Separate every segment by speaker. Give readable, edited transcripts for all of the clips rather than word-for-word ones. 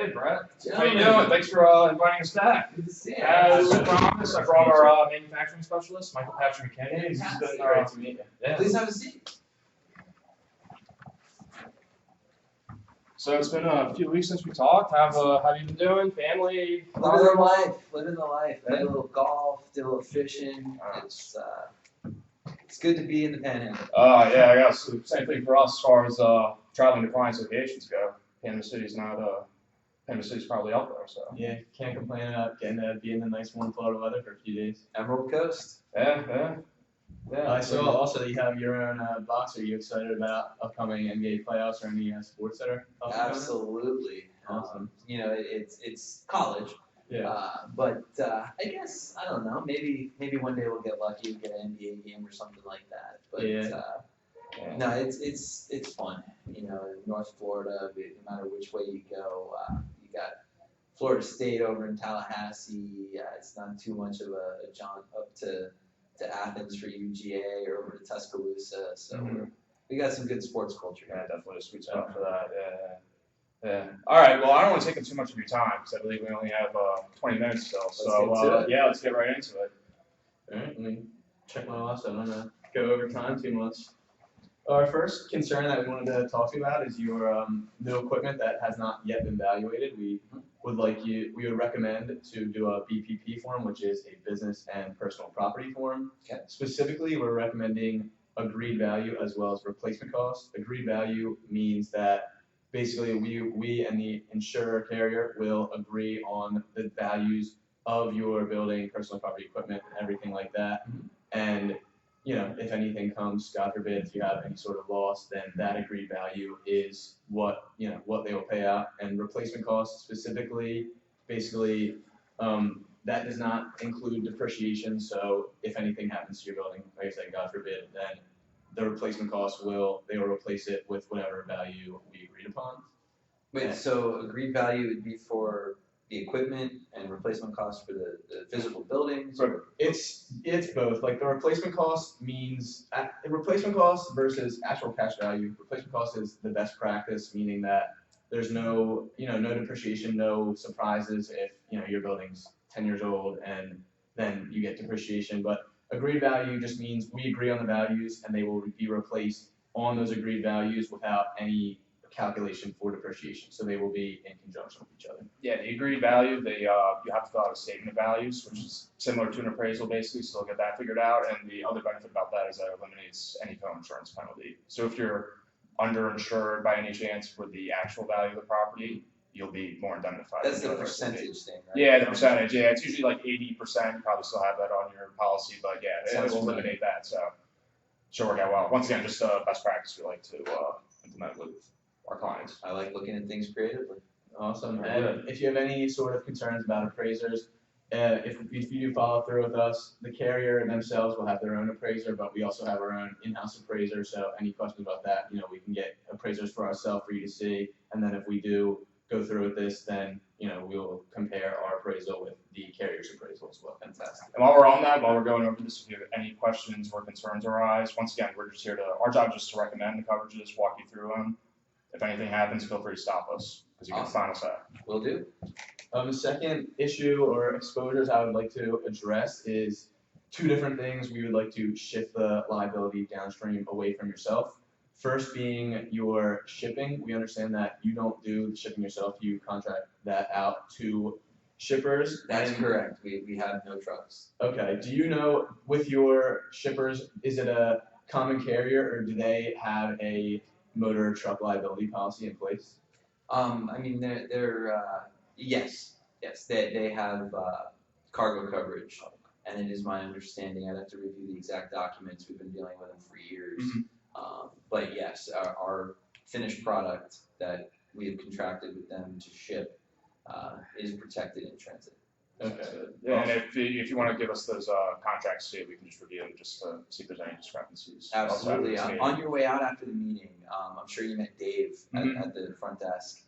Speaker 1: Hey, Brett. How you doing? Thanks for inviting us back.
Speaker 2: Good to see you.
Speaker 1: As promised, I brought our manufacturing specialist, Michael Patrick McKinney. He's been
Speaker 2: Great to meet you.
Speaker 1: Yeah.
Speaker 2: Please have a seat.
Speaker 1: So it's been a few weeks since we talked. Have you been doing? Family?
Speaker 2: Living the life. Living the life. Played a little golf, did a little fishing. It's good to be in the Panhandle.
Speaker 1: Yeah, I guess same thing for us as far as traveling to clients' locations go. Panama City's probably up there, so.
Speaker 3: Yeah, can't complain about getting to be in the nice warm Florida weather for a few days.
Speaker 2: Emerald Coast.
Speaker 1: Yeah.
Speaker 3: I saw also that you have your own box. Are you excited about upcoming NBA playoffs or any sports that are up and coming?
Speaker 2: Absolutely.
Speaker 3: Awesome.
Speaker 2: It's college.
Speaker 3: Yeah.
Speaker 2: But I guess I don't know. Maybe one day we'll get lucky and get an NBA game or something like that. But no, it's fun. In North Florida, no matter which way you go, you got Florida State over in Tallahassee. It's not too much of a jaunt up to Athens for UGA or over to Tuscaloosa. So we got some good sports culture.
Speaker 1: Yeah, definitely a sweet spot for that. Yeah. All right. Well, I don't want to take up too much of your time because I believe we only have 20 minutes still. Let's get right into it.
Speaker 3: All right. Let me check my list. I don't want to go over time too much. Our first concern that we wanted to talk to you about is your new equipment that has not yet been evaluated. We would recommend to do a BPP form, which is a business and personal property form.
Speaker 2: Okay.
Speaker 3: Specifically, we're recommending agreed value as well as replacement cost. Agreed value means that basically we and the insurer carrier will agree on the values of your building, personal property equipment, and everything like that. And if anything comes, God forbid, if you have any sort of loss, then that agreed value is what they will pay out. And replacement costs specifically, basically, that does not include depreciation. So if anything happens to your building, like I said, God forbid, then the replacement costs they will replace it with whatever value we agreed upon.
Speaker 2: Wait, so agreed value would be for the equipment and replacement costs for the physical buildings?
Speaker 3: It's both. Like the replacement cost means replacement cost versus actual cash value. Replacement cost is the best practice, meaning that there's no depreciation, no surprises if your building's 10 years old and then you get depreciation. But agreed value just means we agree on the values and they will be replaced on those agreed values without any calculation for depreciation. So they will be in conjunction with each other.
Speaker 1: Yeah, the agreed value, you have to fill out a statement of values, which is similar to an appraisal basically, so they'll get that figured out. And the other benefit about that is that it eliminates any co-insurance penalty. So if you're underinsured by any chance for the actual value of the property, you'll be more indemnified.
Speaker 2: That's the percentage thing, right?
Speaker 1: Yeah, the percentage. Yeah, it's usually like 80%. You probably still have that on your policy, but yeah, it will eliminate that. So should work out well. Once again, just best practice we like to implement with our clients.
Speaker 2: I like looking at things creatively.
Speaker 3: Awesome. And if you have any sort of concerns about appraisers, if you do follow through with us, the carrier themselves will have their own appraiser, but we also have our own in-house appraiser. So any questions about that, we can get appraisers for ourselves for you to see. And then if we do go through with this, then we'll compare our appraisal with the carrier's appraisal as well.
Speaker 2: Fantastic.
Speaker 1: And while we're on that, while we're going over this, if you have any questions or concerns arise, once again, we're just here our job is just to recommend the coverages, walk you through them. If anything happens, feel free to stop us because you can find us out.
Speaker 2: Will do.
Speaker 3: The second issue or exposures I would like to address is two different things. We would like to shift the liability downstream away from yourself. First being your shipping. We understand that you don't do the shipping yourself. You contract that out to shippers.
Speaker 2: That's correct. We have no trucks.
Speaker 3: Okay. Do you know with your shippers, is it a common carrier or do they have a motor truck liability policy in place?
Speaker 2: Yes, they have cargo coverage, and it is my understanding. I'd have to review the exact documents. We've been dealing with them for years, but yes, our finished product that we have contracted with them to ship is protected in transit.
Speaker 3: Okay.
Speaker 1: Yeah, and if you want to give us those contracts too, we can just review them just to see if there's any discrepancies.
Speaker 2: Absolutely. On your way out after the meeting, I'm sure you met Dave at the front desk.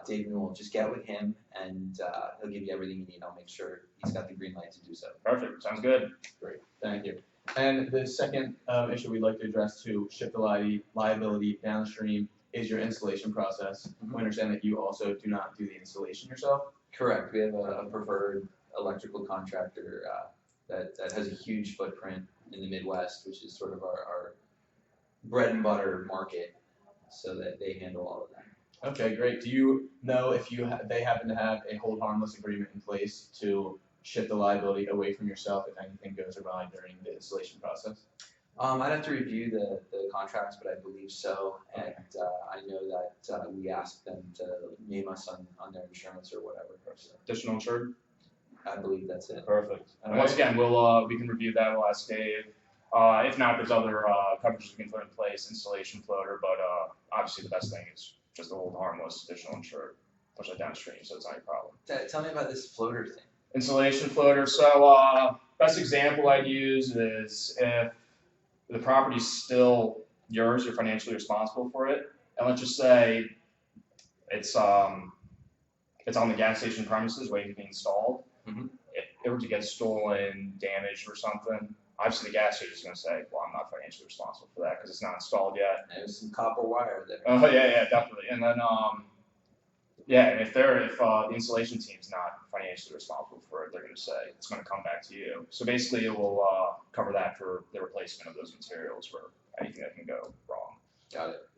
Speaker 2: Dave Newell, just get with him and he'll give you everything you need. I'll make sure he's got the green light to do so.
Speaker 1: Perfect. Sounds good.
Speaker 3: Great. Thank you. And the second issue we'd like to address to shift the liability downstream is your installation process.
Speaker 2: Mhm.
Speaker 3: We understand that you also do not do the installation yourself.
Speaker 2: Correct. We have a preferred electrical contractor that has a huge footprint in the Midwest, which is sort of our bread and butter market, so that they handle all of that.
Speaker 3: Okay, great. Do you know if they happen to have a hold harmless agreement in place to shift the liability away from yourself if anything goes awry during the installation process?
Speaker 2: I'd have to review the contracts, but I believe so, and I know that we asked them to name us on their insurance or whatever. So
Speaker 1: Additional insured?
Speaker 2: I believe that's it.
Speaker 1: Perfect. And
Speaker 3: All
Speaker 1: once
Speaker 3: right.
Speaker 1: again, we can review that. We'll ask Dave. If not, there's other coverages we can put in place, installation floater, but obviously the best thing is just the hold harmless additional insured. Push that downstream, so it's not your problem.
Speaker 2: Tell me about this floater thing.
Speaker 1: Installation floater. So best example I'd use is if the property's still yours, you're financially responsible for it, and let's just say it's on the gas station premises waiting to be installed.
Speaker 2: Mhm.
Speaker 1: If it were to get stolen, damaged, or something, obviously the gas station is going to say, "Well, I'm not financially responsible for that because it's not installed yet."
Speaker 2: There's some copper wire there.
Speaker 1: Oh yeah, definitely. And then and if the installation team's not financially responsible for it, they're going to say it's going to come back to you. So basically, it will cover that for the replacement of those materials for anything that can go wrong.
Speaker 2: Got it.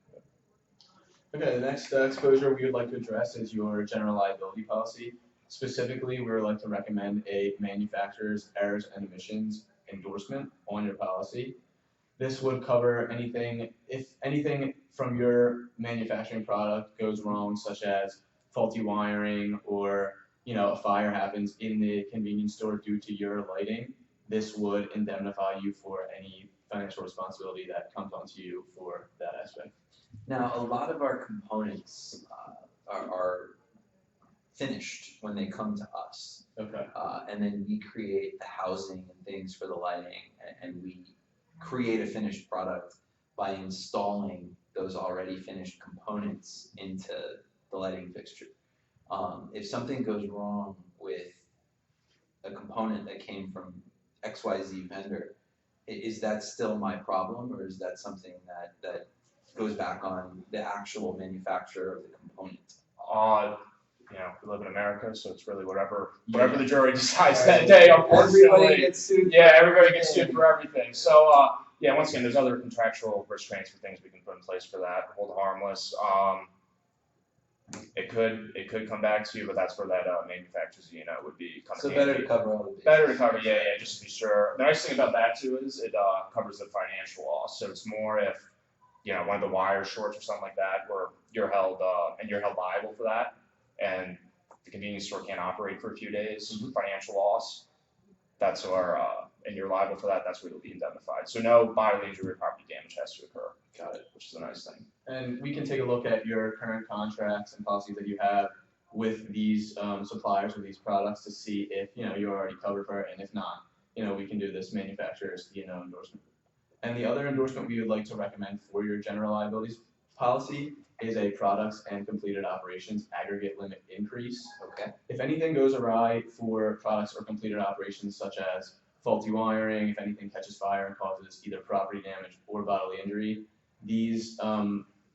Speaker 3: Okay, the next exposure we would like to address is your general liability policy. Specifically, we would like to recommend a manufacturer's errors and omissions endorsement on your policy. This would cover if anything from your manufacturing product goes wrong, such as faulty wiring or a fire happens in the convenience store due to your lighting. This would indemnify you for any financial responsibility that comes onto you for that aspect.
Speaker 2: Now, a lot of our components are finished when they come to us,
Speaker 3: Okay.
Speaker 2: and then we create the housing and things for the lighting, and we create a finished product by installing those already finished components into the lighting fixture. If something goes wrong with a component that came from XYZ vendor, is that still my problem, or is that something that goes back on the actual manufacturer of the component?
Speaker 1: We live in America, so it's really whatever the jury decides
Speaker 2: Right.
Speaker 1: that day.
Speaker 2: Everybody
Speaker 1: Unfortunately,
Speaker 2: gets sued.
Speaker 1: everybody gets sued for everything. So once again, there's other contractual risk transfer things we can put in place for that. Hold harmless. It could come back to you, but that's where that manufacturer's would be coming.
Speaker 2: So better to cover all the bases.
Speaker 1: Better to cover, just to be sure. The nice thing about that too is it covers the financial loss. So it's more if one of the wires shorts or something like that, where you're held liable for that, and the convenience store can't operate for a few days, financial loss. That's and you're liable for that. That's where you'll be indemnified. So no bodily injury or property damage has to occur. Got it. Which is a nice thing.
Speaker 3: And we can take a look at your current contracts and policies that you have with these suppliers, with these products, to see if you're already covered for it, and if not, we can do this manufacturer's endorsement. And the other endorsement we would like to recommend for your general liabilities policy is a products and completed operations aggregate limit increase.
Speaker 2: Okay.
Speaker 3: If anything goes awry for products or completed operations, such as faulty wiring, if anything catches fire and causes either property damage or bodily injury, these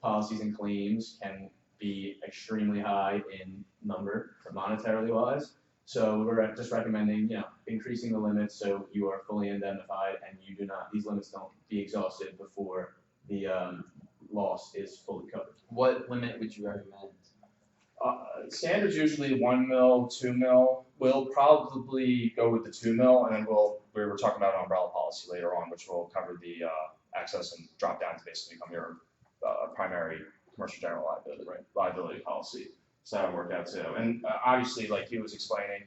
Speaker 3: policies and claims can be extremely high in number, monetarily wise. So we're just recommending, increasing the limits so you are fully indemnified and these limits don't be exhausted before the loss is fully covered.
Speaker 2: What limit would you recommend?
Speaker 1: Standard's usually 1 mil, 2 mil. We'll probably go with the 2 mil, and then we were talking about an umbrella policy later on, which will cover the access and drop down to basically become your primary commercial general liability policy. So that'll work out too. And obviously, like he was explaining,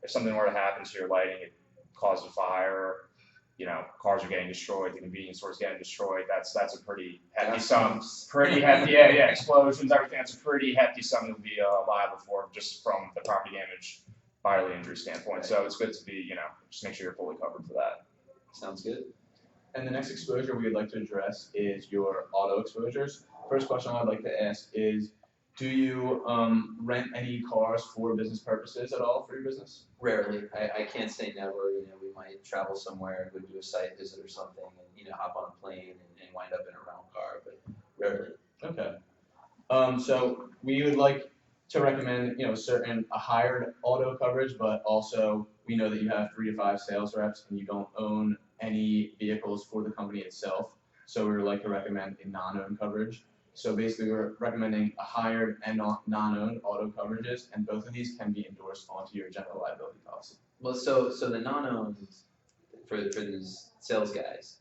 Speaker 1: if something were to happen to your lighting, it caused a fire, cars are getting destroyed, the convenience store is getting destroyed, that's a pretty hefty sum. Pretty hefty, explosions, everything. That's a pretty hefty sum you'll be liable for just from the property damage, bodily injury standpoint. So it's good to be, just make sure you're fully covered for that.
Speaker 2: Sounds good.
Speaker 3: And the next exposure we would like to address is your auto exposures. First question I'd like to ask is, do you rent any cars for business purposes at all for your business?
Speaker 2: Rarely. I can't say never. We might travel somewhere, go do a site visit or something, and hop on a plane and wind up in a rental car, but rarely.
Speaker 3: Okay. So we would like to recommend, a hired auto coverage, but also we know that you have 3 to 5 sales reps and you don't own any vehicles for the company itself. So we would like to recommend a non-owned coverage. So basically, we're recommending a hired and non-owned auto coverages, and both of these can be endorsed onto your general liability policy.
Speaker 2: Well, so the non-owned for these sales guys,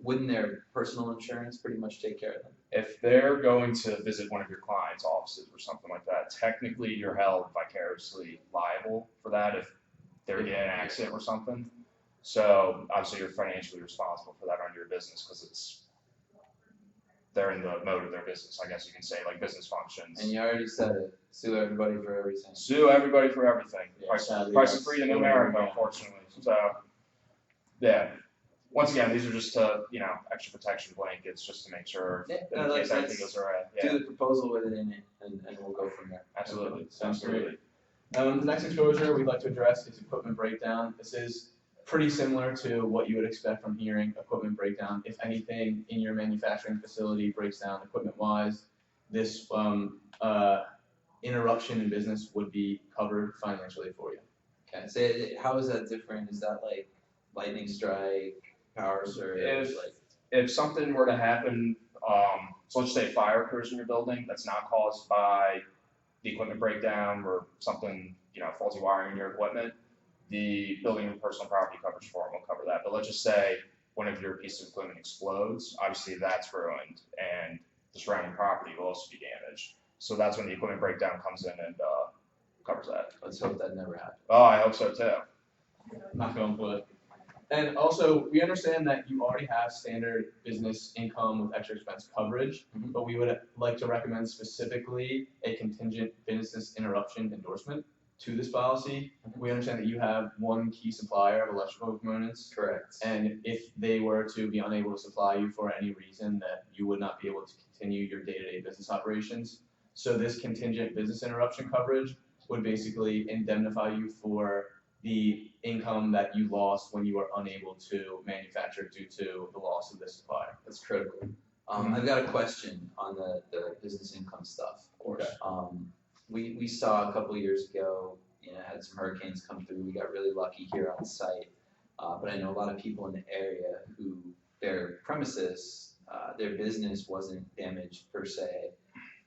Speaker 2: wouldn't their personal insurance pretty much take care of them?
Speaker 1: If they're going to visit one of your clients' offices or something like that, technically you're held vicariously liable for that if they're in an accident or something. So obviously you're financially responsible for that under your business because they're in the mode of their business, I guess you can say, like business functions.
Speaker 2: And you already said it, sue everybody for everything.
Speaker 1: Sue everybody for everything.
Speaker 3: Yeah,
Speaker 1: Price of freedom in America, unfortunately. So, yeah. Once again, these are just extra protection blankets just to make sure in case everything goes all right. Yeah.
Speaker 2: Do the proposal with it in it, and we'll go from there.
Speaker 1: Absolutely.
Speaker 3: Sounds great. The next exposure we'd like to address is equipment breakdown. This is pretty similar to what you would expect from hearing equipment breakdown. If anything in your manufacturing facility breaks down equipment-wise, this interruption in business would be covered financially for you.
Speaker 2: Okay, so how is that different? Is that like lightning strike, power surge?
Speaker 1: If something were to happen, so let's say fire occurs in your building that's not caused by the equipment breakdown or something, faulty wiring in your equipment, the building and personal property coverage form will cover that. But let's just say one of your pieces of equipment explodes, obviously that's ruined, and the surrounding property will also be damaged. So that's when the equipment breakdown comes in and covers that.
Speaker 2: Let's hope that never happens.
Speaker 1: Oh, I hope so too.
Speaker 3: Not going to it. And also, we understand that you already have standard business income with extra expense coverage, but we would like to recommend specifically a contingent business interruption endorsement to this policy. We understand that you have one key supplier of electrical components.
Speaker 2: Correct.
Speaker 3: And if they were to be unable to supply you for any reason, that you would not be able to continue your day-to-day business operations. So this contingent business interruption coverage would basically indemnify you for the income that you lost when you were unable to manufacture due to the loss of this supplier.
Speaker 2: That's critical. I've got a question on the business income stuff.
Speaker 3: Of course.
Speaker 2: We saw a couple of years ago, had some hurricanes come through. We got really lucky here on site. But I know a lot of people in the area who their premises, their business wasn't damaged per se,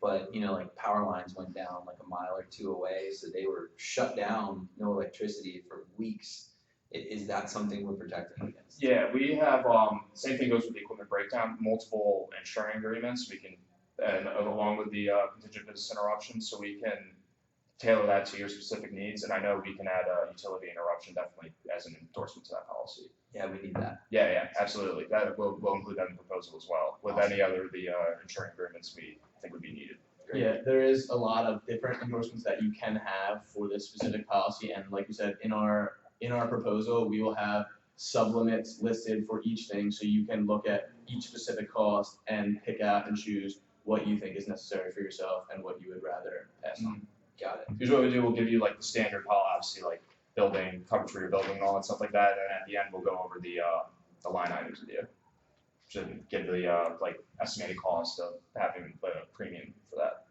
Speaker 2: but like power lines went down like a mile or two away, so they were shut down, no electricity for weeks. Is that something we're protecting against?
Speaker 1: Yeah, we have same thing goes with the equipment breakdown, multiple insuring agreements. We can, and along with the contingent business interruption, so we can tailor that to your specific needs. And I know we can add a utility interruption definitely as an endorsement to that policy.
Speaker 2: Yeah, we need that.
Speaker 1: Yeah, absolutely. That we'll include that in the proposal as well. With
Speaker 2: Awesome.
Speaker 1: any other the insuring agreements we think would be needed.
Speaker 2: Great.
Speaker 3: Yeah, there is a lot of different endorsements that you can have for this specific policy, and like you said, in our proposal, we will have sublimits listed for each thing, so you can look at each specific cost and pick out and choose what you think is necessary for yourself and what you would rather pass on.
Speaker 2: Got it.
Speaker 1: Here's what we do: we'll give you like the standard policy, like building coverage for your building and all that stuff like that, and then at the end we'll go over the line items with you. Should give the estimated cost of having a premium for that.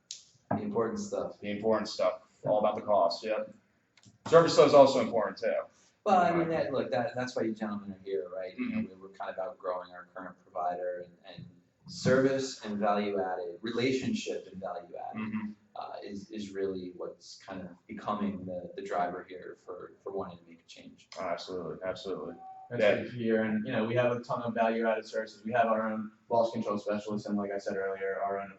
Speaker 2: The important stuff.
Speaker 1: The important stuff, all about the cost. Yeah. Service though is also important too.
Speaker 2: Well, I mean, that's why you gentlemen are here, right? We're kind of outgrowing our current provider, and service and value added, relationship and value added is really what's kind of becoming the driver here for wanting to make a change.
Speaker 1: Oh, absolutely.
Speaker 3: That's good to hear, and we have a ton of value-added services. We have our own loss control specialist, and like I said earlier, our own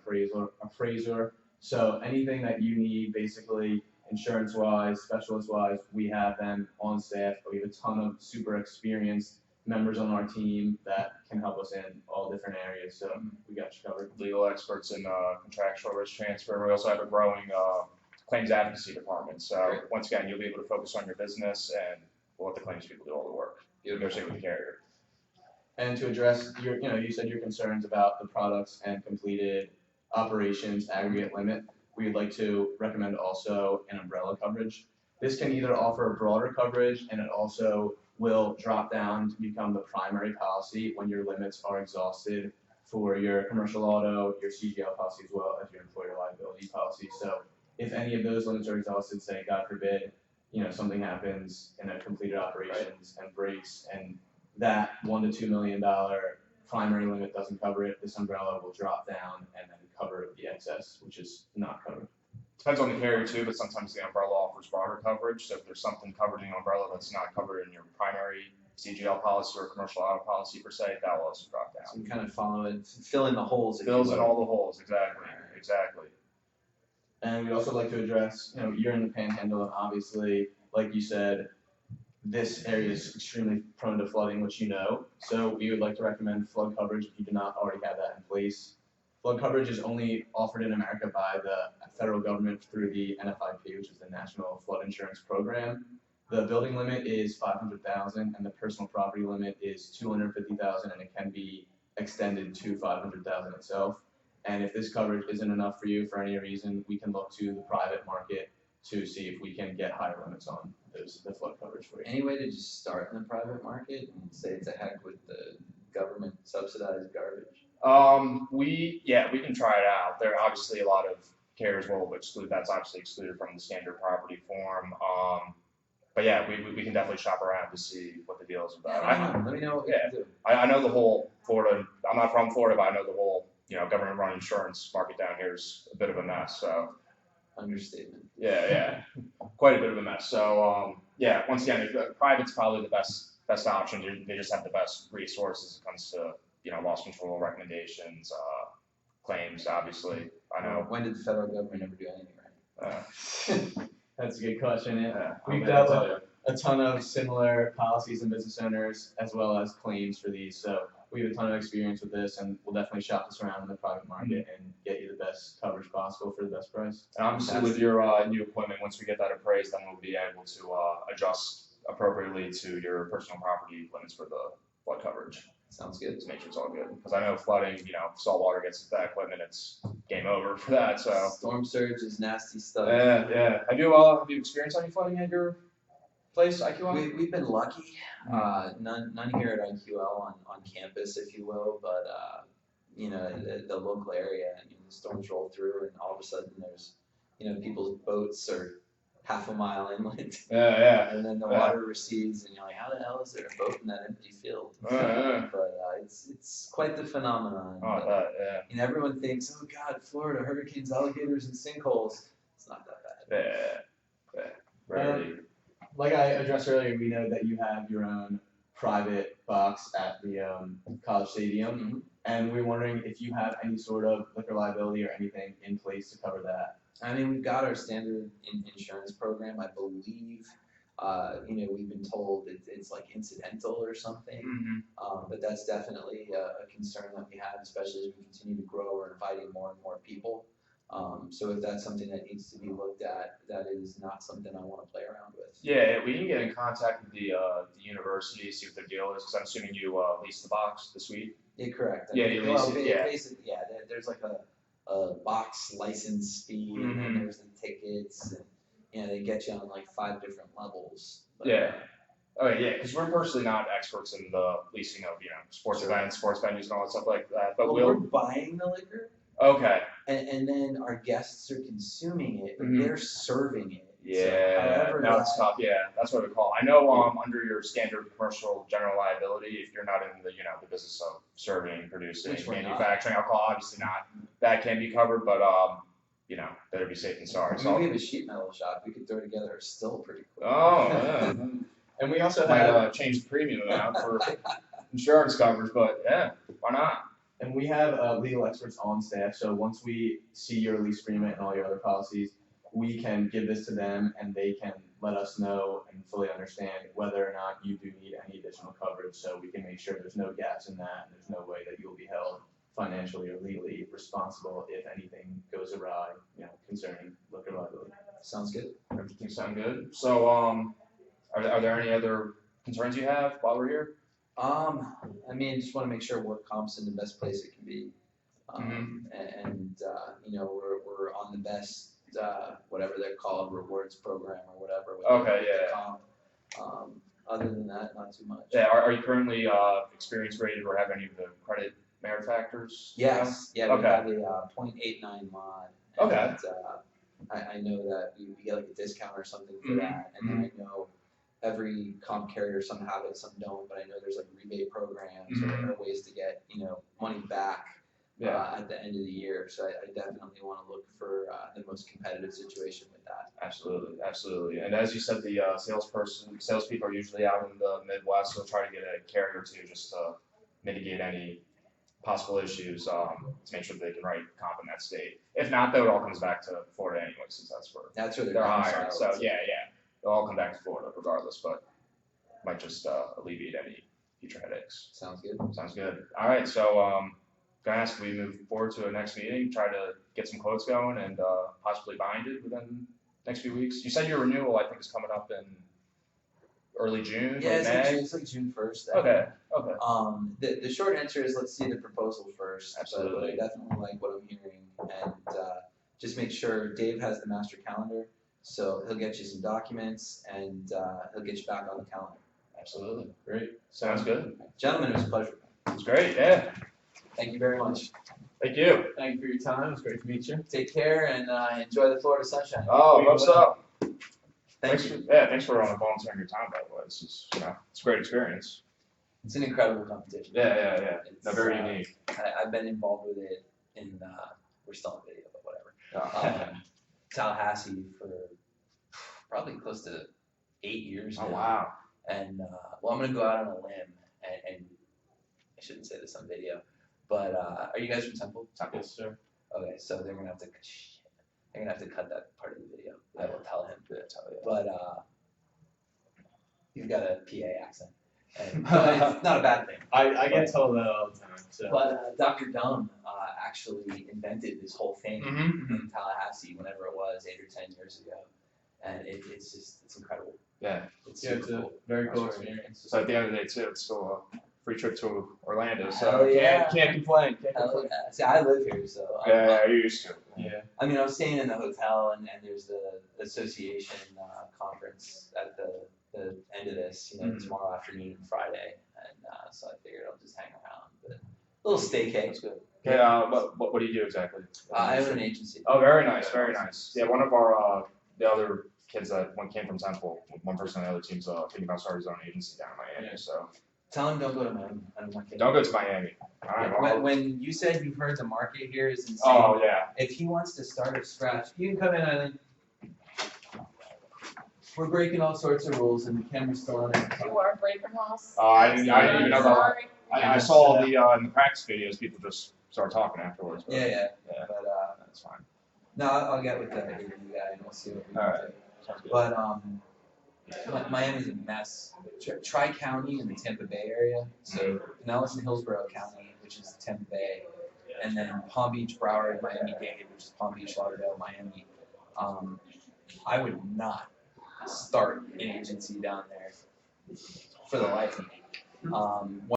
Speaker 3: appraiser. So anything that you need, basically insurance-wise, specialist-wise, we have them on staff. But we have a ton of super experienced members on our team that can help us in all different areas. So we got you covered.
Speaker 1: Legal experts in contractual risk transfer. We also have a growing claims advocacy department. So
Speaker 2: Great.
Speaker 1: Once again, you'll be able to focus on your business, and we'll let the claims people do all the work. You negotiate with the carrier.
Speaker 3: And to address your, you said your concerns about the products and completed operations aggregate limit, we would like to recommend also an umbrella coverage. This can either offer broader coverage, and it also will drop down to become the primary policy when your limits are exhausted for your commercial auto, your CGL policy, as well as your employer liability policy. So if any of those limits are exhausted, say God forbid, something happens in a completed operations and breaks, and that $1 to $2 million primary limit doesn't cover it, this umbrella will drop down and then cover the excess, which is not covered.
Speaker 1: Depends on the carrier too, but sometimes the umbrella offers broader coverage. So if there's something covered in the umbrella that's not covered in your primary CGL policy or commercial auto policy per se, that will also drop down.
Speaker 2: So you kind of follow it, fill in the holes.
Speaker 1: Fills in all the holes, exactly, exactly.
Speaker 3: And we'd also like to address, you're in the Panhandle, and obviously, like you said, this area is extremely prone to flooding, which you know. So we would like to recommend flood coverage if you do not already have that in place. Flood coverage is only offered in America by the federal government through the NFIP, which is the National Flood Insurance Program. The building limit is $500,000, and the personal property limit is $250,000, and it can be extended to $500,000 itself. And if this coverage isn't enough for you for any reason, we can look to the private market to see if we can get higher limits on the flood coverage for you.
Speaker 2: Any way to just start in the private market and say to heck with the government subsidized garbage?
Speaker 1: We can try it out. There are obviously a lot of carriers will exclude, that's obviously excluded from the standard property form. But yeah, we can definitely shop around to see what the deal is about.
Speaker 2: Let me know what we can do.
Speaker 1: I know the whole Florida, I'm not from Florida, but I know the whole, government run insurance market down here is a bit of a mess, so.
Speaker 2: Understatement.
Speaker 1: Yeah, quite a bit of a mess. So, once again, private's probably the best option. They just have the best resources when it comes to, loss control recommendations, claims, obviously. I know.
Speaker 2: When did the federal government ever do anything right?
Speaker 3: That's a good question.
Speaker 1: Yeah,
Speaker 3: We've dealt with a ton of similar policies and business owners, as well as claims for these. So we have a ton of experience with this, and we'll definitely shop this around in the private market and get you the best coverage possible for the best price.
Speaker 1: And obviously, with your new equipment, once we get that appraised, then we'll be able to adjust appropriately to your personal property limits for the flood coverage.
Speaker 2: Sounds good.
Speaker 1: To make sure it's all good. Because I know flooding, if salt water gets into that equipment, it's game over for that. So
Speaker 2: storm surge is nasty stuff.
Speaker 1: Yeah. Have you experienced any flooding at your place, IQL?
Speaker 2: We've been lucky. None here at IQL on campus, if you will, but the local area, the storms roll through, and all of a sudden there's people's boats are half a mile inland.
Speaker 1: Yeah.
Speaker 2: And then the water recedes, and you're like, how the hell is there a boat in that empty field? But it's quite the phenomenon. Everyone thinks, oh God, Florida, hurricanes, alligators, and sinkholes. It's not that bad.
Speaker 1: Yeah. Rarely.
Speaker 3: Like I addressed earlier, we know that you have your own private box at the college stadium, and we're wondering if you have any sort of liquor liability or anything in place to cover that.
Speaker 2: I mean, we've got our standard insurance program. I believe, we've been told it's like incidental or something. But that's definitely a concern that we have, especially as we continue to grow. We're inviting more and more people. So if that's something that needs to be looked at, that is not something I want to play around with.
Speaker 1: Yeah, we can get in contact with the university, see what their deal is, because I'm assuming you leased the box, the suite.
Speaker 2: Yeah, correct.
Speaker 1: You leased it.
Speaker 2: Basically, there's like a box license fee, and then there's the tickets, and they get you on like 5 different levels. But,
Speaker 1: because we're personally not experts in the leasing of sports events, sports venues, and all that stuff like that. But
Speaker 2: we're buying the liquor.
Speaker 1: Okay.
Speaker 2: And then our guests are consuming it, but they're serving it.
Speaker 1: Yeah,
Speaker 2: so
Speaker 1: no, it's tough. Yeah, that's what we call. I know under your standard commercial general liability, if you're not in the the business of serving, producing, manufacturing alcohol, obviously not. That can be covered, but better be safe than sorry.
Speaker 2: I mean, we have a sheet metal shop. We could throw together still pretty quick.
Speaker 1: Oh, yeah.
Speaker 3: And we also
Speaker 1: might change the premium amount for insurance coverage, but yeah, why not?
Speaker 3: And we have legal experts on staff, so once we see your lease agreement and all your other policies, we can give this to them, and they can let us know and fully understand whether or not you do need any additional coverage, so we can make sure there's no gaps in that, and there's no way that you'll be held financially or legally responsible if anything goes awry, concerning liquor liability.
Speaker 2: Sounds good.
Speaker 1: Everything sound good. So, are there any other concerns you have while we're here?
Speaker 2: I mean, just want to make sure work comp's in the best place it can be, we're on the best, whatever they're called, rewards program or whatever.
Speaker 1: Okay, yeah.
Speaker 2: Other than that, not too much.
Speaker 1: Yeah, are you currently experienced rated or have any of the credit merit factors?
Speaker 2: Yes, yeah, we
Speaker 1: Okay.
Speaker 2: have a .89 mod.
Speaker 1: Okay.
Speaker 2: And, I know that we get like a discount or something for that, and then I know every comp carrier, some have it, some don't, but I know there's like rebate programs or ways to get, money back at the end of the year. So I definitely want to look for the most competitive situation with that.
Speaker 1: Absolutely. And as you said, the salespeople are usually out in the Midwest, so try to get a carrier or two just to mitigate any possible issues to make sure that they can write comp in that state. If not, though, it all comes back to Florida anyway, since that's where they're hired. So yeah, they'll all come back to Florida regardless, but might just alleviate any future headaches.
Speaker 2: Sounds good.
Speaker 1: Sounds good. All right, so gonna ask if we move forward to a next meeting, try to get some quotes going and possibly bind it within next few weeks. You said your renewal, I think, is coming up in early June,
Speaker 2: Yeah,
Speaker 1: May?
Speaker 2: it's like June 1st.
Speaker 1: Okay.
Speaker 2: The short answer is let's see the proposal first.
Speaker 1: Absolutely.
Speaker 2: But I definitely like what I'm hearing, and just make sure Dave has the master calendar, so he'll get you some documents and he'll get you back on the calendar.
Speaker 1: Absolutely.
Speaker 3: Great.
Speaker 1: Sounds good.
Speaker 2: Gentlemen, it was a pleasure.
Speaker 1: It's great, yeah.
Speaker 2: Thank you very much.
Speaker 1: Thank you.
Speaker 3: Thank you for your time. It was great to meet you.
Speaker 2: Take care and enjoy the Florida sunshine.
Speaker 1: Oh, hope so.
Speaker 2: Thank you.
Speaker 1: Thanks for volunteering your time, by the way. This is, it's a great experience.
Speaker 2: It's an incredible competition.
Speaker 1: Yeah.
Speaker 2: It's,
Speaker 1: No, very unique.
Speaker 2: I've been involved with it in, we're still on video, but whatever.
Speaker 1: Yeah.
Speaker 2: Tallahassee for probably close to 8 years now.
Speaker 1: Oh, wow.
Speaker 2: And, well, I'm going to go out on a limb, and I shouldn't say this on video, but are you guys from Temple?
Speaker 3: Yes, sir.
Speaker 2: Okay, so they're going to have to cut that part of the video. I will tell him. But he's got a PA accent. But it's not a bad thing.
Speaker 3: I get told that all the time. So.
Speaker 2: But Dr. Dumb actually invented this whole thing in Tallahassee whenever it was 8 or 10 years ago. And it's incredible.
Speaker 1: Yeah.
Speaker 2: It's
Speaker 3: It's a very cool experience.
Speaker 1: So at the end of the day, too, it's still a free trip to Orlando. So
Speaker 2: Hell yeah.
Speaker 3: Can't complain.
Speaker 2: Hell yeah. See, I live here, so.
Speaker 1: Yeah, you're used to it.
Speaker 3: Yeah.
Speaker 2: I mean, I was staying in the hotel, and there's the association conference at the end of this, tomorrow afternoon and Friday, and so I figured I'll just hang around. But a little staycation. That's good.
Speaker 1: Yeah. What do you do exactly?
Speaker 2: I own an agency.
Speaker 1: Oh, very nice, very nice. Yeah, one of our the other kids that came from Temple, one person on the other team's thinking about starting his own agency down in Miami. So
Speaker 2: Tell him don't go to Miami. I'm not kidding.
Speaker 1: don't go to Miami. All right. Well,
Speaker 2: When you said you've heard the market here is insane.
Speaker 1: oh yeah.
Speaker 2: If he wants to start from scratch, you can come in, Eileen. We're breaking all sorts of rules, and the camera's still on it.
Speaker 4: You are breaking laws.
Speaker 1: I didn't even know about.
Speaker 4: Sorry.
Speaker 1: I saw the in the practice videos, people just start talking afterwards. But
Speaker 2: Yeah.
Speaker 1: Yeah.
Speaker 2: But
Speaker 1: That's fine.
Speaker 2: no, I'll get with the AV guy and we'll see what we can
Speaker 1: All
Speaker 2: do.
Speaker 1: right. Sounds good.
Speaker 2: But Miami's a mess. Tri-County in the Tampa Bay area, so Pinellas and Hillsborough County, which is Tampa Bay, and then Palm Beach, Broward, Miami-Dade, which is Palm Beach, Lauderdale, Miami. I would not start an agency down there for the life of me.